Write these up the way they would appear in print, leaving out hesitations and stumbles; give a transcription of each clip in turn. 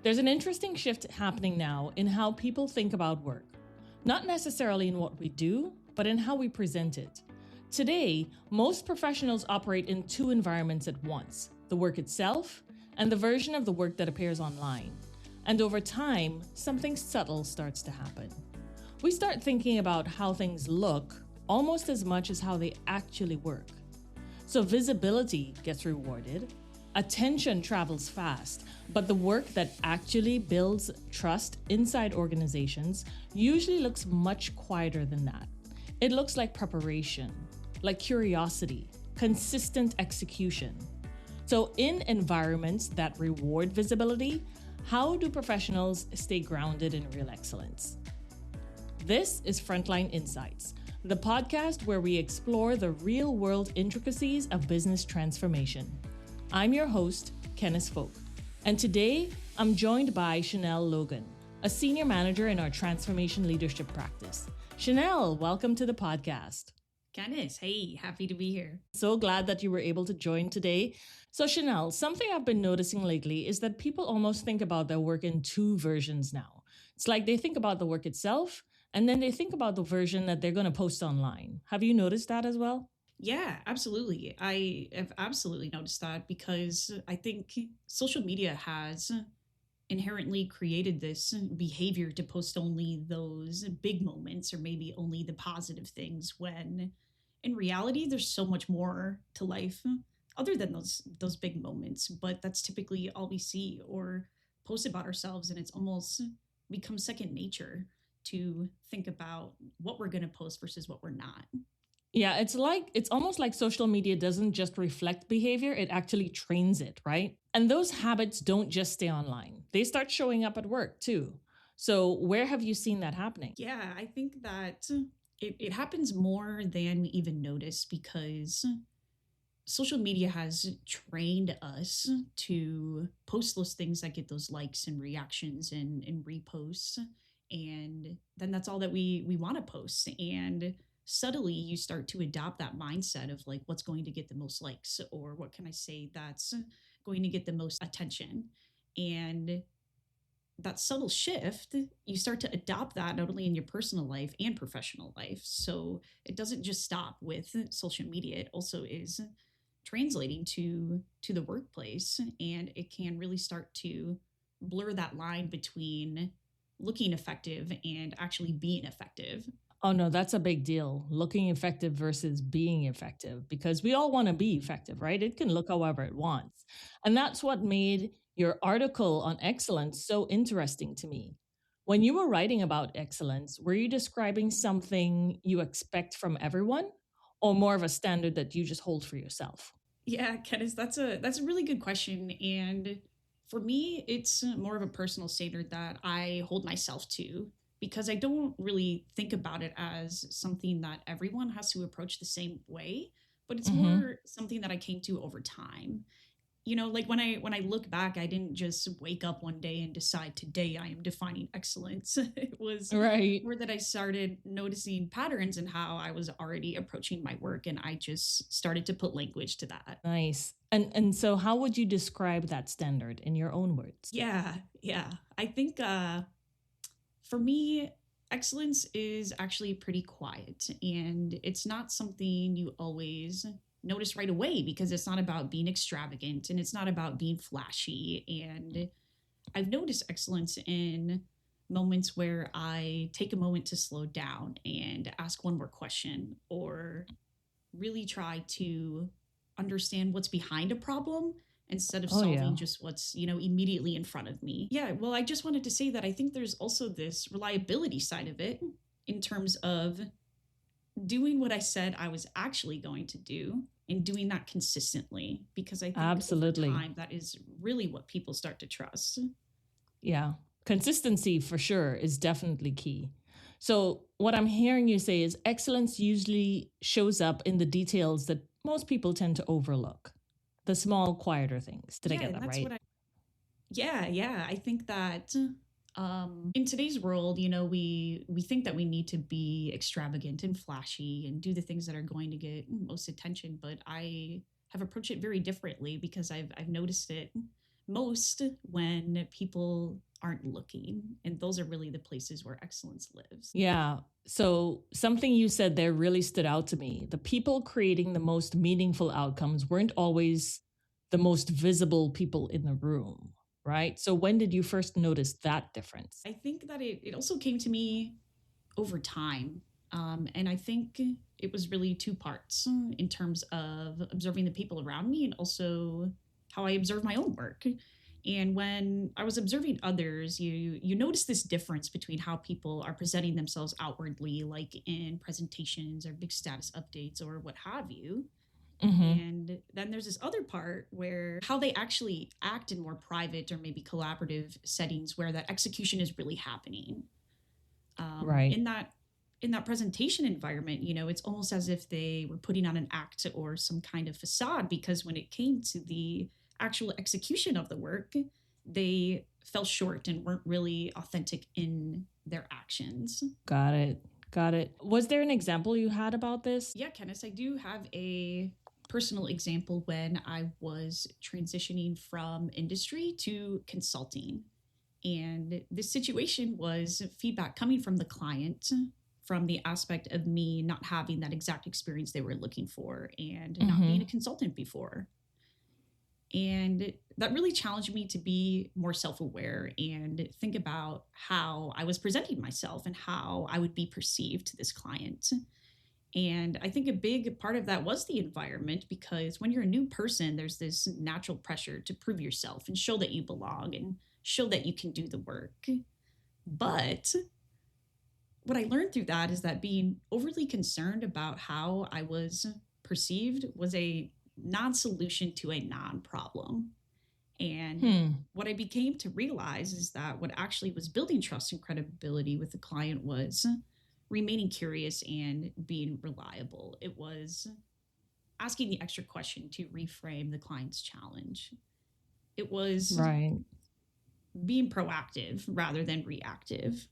There's an interesting shift happening now in how people think about work. Not necessarily in what we do, but in how we present it. Today, most professionals operate in two environments at once: the work itself and the version of the work that appears online. And over time, something subtle starts to happen. We start thinking about how things look almost as much as how they actually work. So visibility gets rewarded, attention travels fast, but the work that actually builds trust inside organizations usually looks much quieter than that. It looks like preparation, like curiosity, consistent execution. So in environments that reward visibility, how do professionals stay grounded in real excellence? This is Frontline Insights, the podcast where we explore the real-world intricacies of business transformation. I'm your host, Kenis Folk, and today I'm joined by Chanelle Logan, a senior manager in our transformation leadership practice. Chanelle, welcome to the podcast. Kenis, hey, happy to be here. So glad that you were able to join today. So Chanelle, something I've been noticing lately is that people almost think about their work in two versions now. It's like they think about the work itself, and then they think about the version that they're going to post online. Have you noticed that as well? Yeah, absolutely. I have absolutely noticed that because I think social media has inherently created this behavior to post only those big moments or maybe only the positive things, when in reality there's so much more to life other than those big moments. But that's typically all we see or post about ourselves, and it's almost become second nature to think about what we're going to post versus what we're not. Yeah, it's almost like social media doesn't just reflect behavior, it actually trains it, right? And those habits don't just stay online. They start showing up at work too. So where have you seen that happening? Yeah, I think that it happens more than we even notice because social media has trained us to post those things that get those likes and reactions and reposts. And then that's all that we want to post. And subtly you start to adopt that mindset of like, what's going to get the most likes, or what can I say that's going to get the most attention. And that subtle shift, you start to adopt that not only in your personal life and professional life. So it doesn't just stop with social media, it also is translating to the workplace, and it can really start to blur that line between looking effective and actually being effective. Oh no, that's a big deal. Looking effective versus being effective, because we all want to be effective, right? It can look however it wants. And that's what made your article on excellence so interesting to me. When you were writing about excellence, were you describing something you expect from everyone, or more of a standard that you just hold for yourself? Yeah, Kenis, that's a really good question. And for me, it's more of a personal standard that I hold myself to, because I don't really think about it as something that everyone has to approach the same way, but it's more something that I came to over time. You know, like when I look back, I didn't just wake up one day and decide today I am defining excellence. It was Right. more that I started noticing patterns in how I was already approaching my work, and I just started to put language to that. Nice. And so how would you describe that standard in your own words? Yeah. I think for me, excellence is actually pretty quiet, and it's not something you always notice right away because it's not about being extravagant and it's not about being flashy. And I've noticed excellence in moments where I take a moment to slow down and ask one more question, or really try to understand what's behind a problem instead of solving just what's, immediately in front of me. Yeah, well, I just wanted to say that I think there's also this reliability side of it in terms of doing what I said I was actually going to do and doing that consistently, because I think Absolutely. over time that is really what people start to trust. Yeah. Consistency for sure is definitely key. So what I'm hearing you say is excellence usually shows up in the details that most people tend to overlook. The small, quieter things. Did I get that right? Yeah. I think that In today's world, we think that we need to be extravagant and flashy and do the things that are going to get most attention, but I have approached it very differently because I've noticed it most when people aren't looking, and those are really the places where excellence lives. Yeah. So something you said there really stood out to me. The people creating the most meaningful outcomes weren't always the most visible people in the room, right? So when did you first notice that difference? I think that it also came to me over time. And I think it was really two parts in terms of observing the people around me and also how I observe my own work. And when I was observing others, you notice this difference between how people are presenting themselves outwardly, like in presentations or big status updates or what have you. Mm-hmm. And then there's this other part where how they actually act in more private or maybe collaborative settings where that execution is really happening. Right. In that presentation environment, it's almost as if they were putting on an act or some kind of facade, because when it came to the actual execution of the work, they fell short and weren't really authentic in their actions. Got it. Got it. Was there an example you had about this? Yeah, Kenis, I do have a personal example when I was transitioning from industry to consulting. And this situation was feedback coming from the client from the aspect of me not having that exact experience they were looking for and not being a consultant before. And that really challenged me to be more self-aware and think about how I was presenting myself and how I would be perceived to this client. And I think a big part of that was the environment, because when you're a new person, there's this natural pressure to prove yourself and show that you belong and show that you can do the work. But what I learned through that is that being overly concerned about how I was perceived was a non-solution to a non-problem. And what I became to realize is that what actually was building trust and credibility with the client was remaining curious and being reliable. It was asking the extra question to reframe the client's challenge. It was being proactive rather than reactive.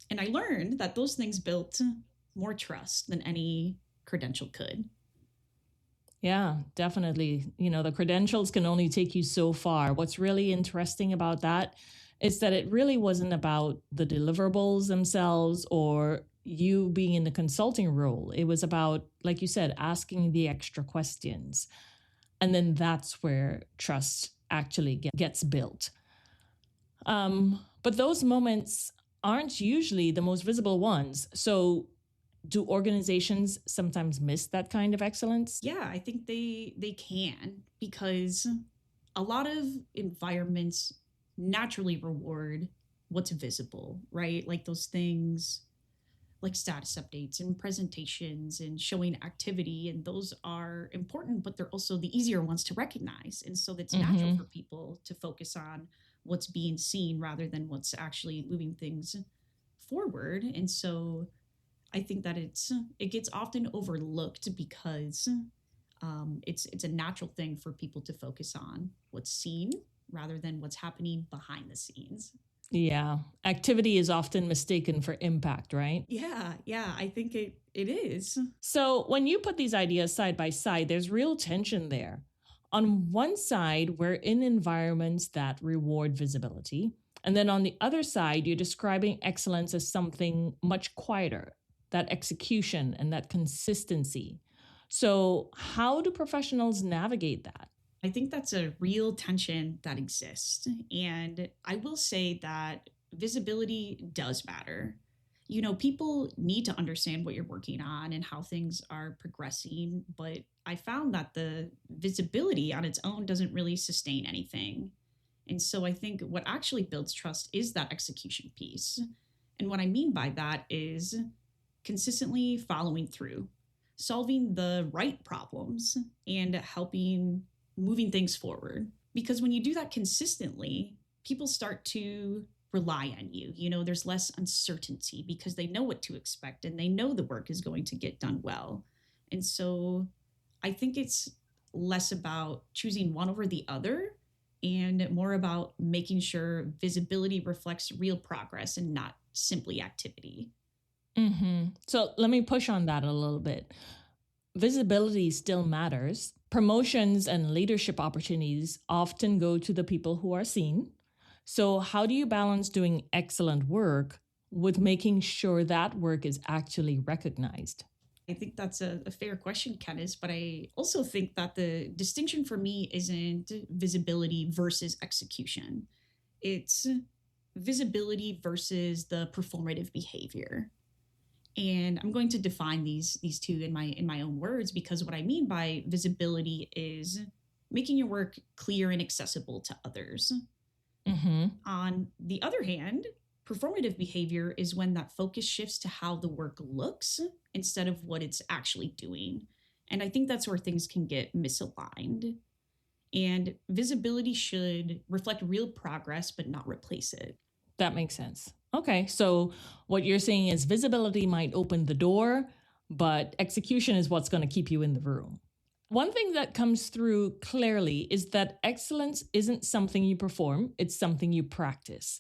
And I learned that those things built more trust than any credential could. Yeah, definitely. The credentials can only take you so far. What's really interesting about that is that it really wasn't about the deliverables themselves or you being in the consulting role. It was about, like you said, asking the extra questions. And then that's where trust actually gets built. But those moments aren't usually the most visible ones. So do organizations sometimes miss that kind of excellence? Yeah, I think they can, because a lot of environments naturally reward what's visible, right? Like those things like status updates and presentations and showing activity. And those are important, but they're also the easier ones to recognize. And so it's natural for people to focus on what's being seen rather than what's actually moving things forward. And so I think that it gets often overlooked because it's a natural thing for people to focus on what's seen rather than what's happening behind the scenes. Yeah. Activity is often mistaken for impact, right? Yeah, I think it is. So when you put these ideas side by side, there's real tension there. On one side, we're in environments that reward visibility. And then on the other side, you're describing excellence as something much quieter, that execution and that consistency. So how do professionals navigate that? I think that's a real tension that exists. And I will say that visibility does matter. People need to understand what you're working on and how things are progressing. But I found that the visibility on its own doesn't really sustain anything. And so I think what actually builds trust is that execution piece. And what I mean by that is consistently following through, solving the right problems, and moving things forward. Because when you do that consistently, people start to rely on you. There's less uncertainty because they know what to expect and they know the work is going to get done well. And so I think it's less about choosing one over the other and more about making sure visibility reflects real progress and not simply activity. So let me push on that a little bit. Visibility still matters. Promotions and leadership opportunities often go to the people who are seen. So, how do you balance doing excellent work with making sure that work is actually recognized? I think that's a fair question, Kenis, but I also think that the distinction for me isn't visibility versus execution. It's visibility versus the performative behavior. And I'm going to define these two in my own words, because what I mean by visibility is making your work clear and accessible to others. Mm-hmm. On the other hand, performative behavior is when that focus shifts to how the work looks instead of what it's actually doing. And I think that's where things can get misaligned. And visibility should reflect real progress, but not replace it. That makes sense. Okay, so what you're saying is visibility might open the door, but execution is what's going to keep you in the room. One thing that comes through clearly is that excellence isn't something you perform, it's something you practice.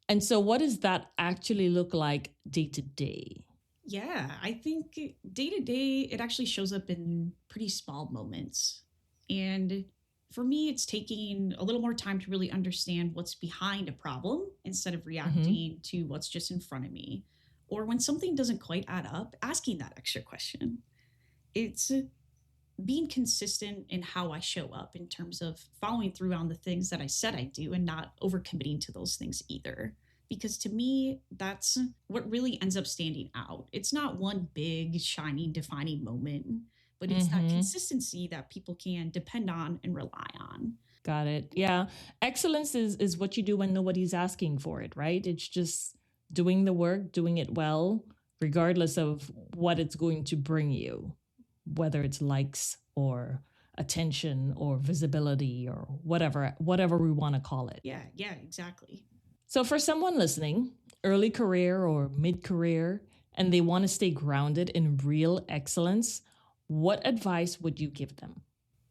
And so, what does that actually look like day to day? Yeah, I think day to day, it actually shows up in pretty small moments. And for me, it's taking a little more time to really understand what's behind a problem instead of reacting to what's just in front of me. Or when something doesn't quite add up, asking that extra question. It's being consistent in how I show up in terms of following through on the things that I said I do and not overcommitting to those things either. Because to me, that's what really ends up standing out. It's not one big, shining, defining moment, but it's that consistency that people can depend on and rely on. Got it. Yeah. Excellence is what you do when nobody's asking for it, right? It's just doing the work, doing it well, regardless of what it's going to bring you, whether it's likes or attention or visibility or whatever we want to call it. Yeah, exactly. So for someone listening, early career or mid-career, and they want to stay grounded in real excellence, what advice would you give them?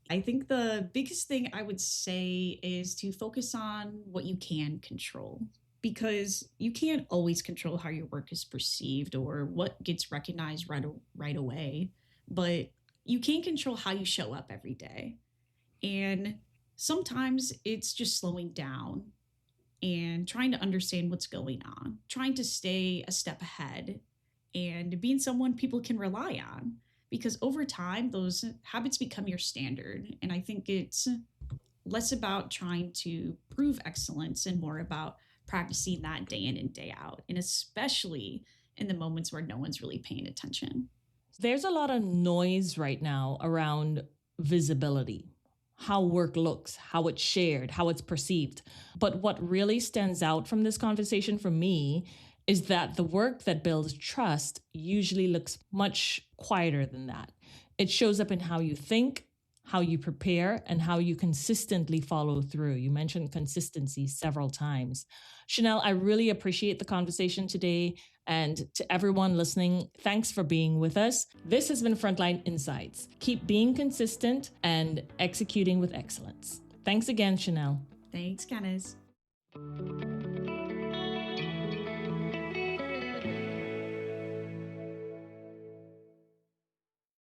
I think the biggest thing I would say is to focus on what you can control, because you can't always control how your work is perceived or what gets recognized right away, but you can control how you show up every day. And sometimes it's just slowing down and trying to understand what's going on, trying to stay a step ahead and being someone people can rely on. Because over time, those habits become your standard. And I think it's less about trying to prove excellence and more about practicing that day in and day out. And especially in the moments where no one's really paying attention. There's a lot of noise right now around visibility, how work looks, how it's shared, how it's perceived. But what really stands out from this conversation for me is that the work that builds trust usually looks much quieter than that. It shows up in how you think, how you prepare, and how you consistently follow through. You mentioned consistency several times. Chanelle, I really appreciate the conversation today. And to everyone listening, thanks for being with us. This has been Frontline Insights. Keep being consistent and executing with excellence. Thanks again, Chanelle. Thanks, Kenis.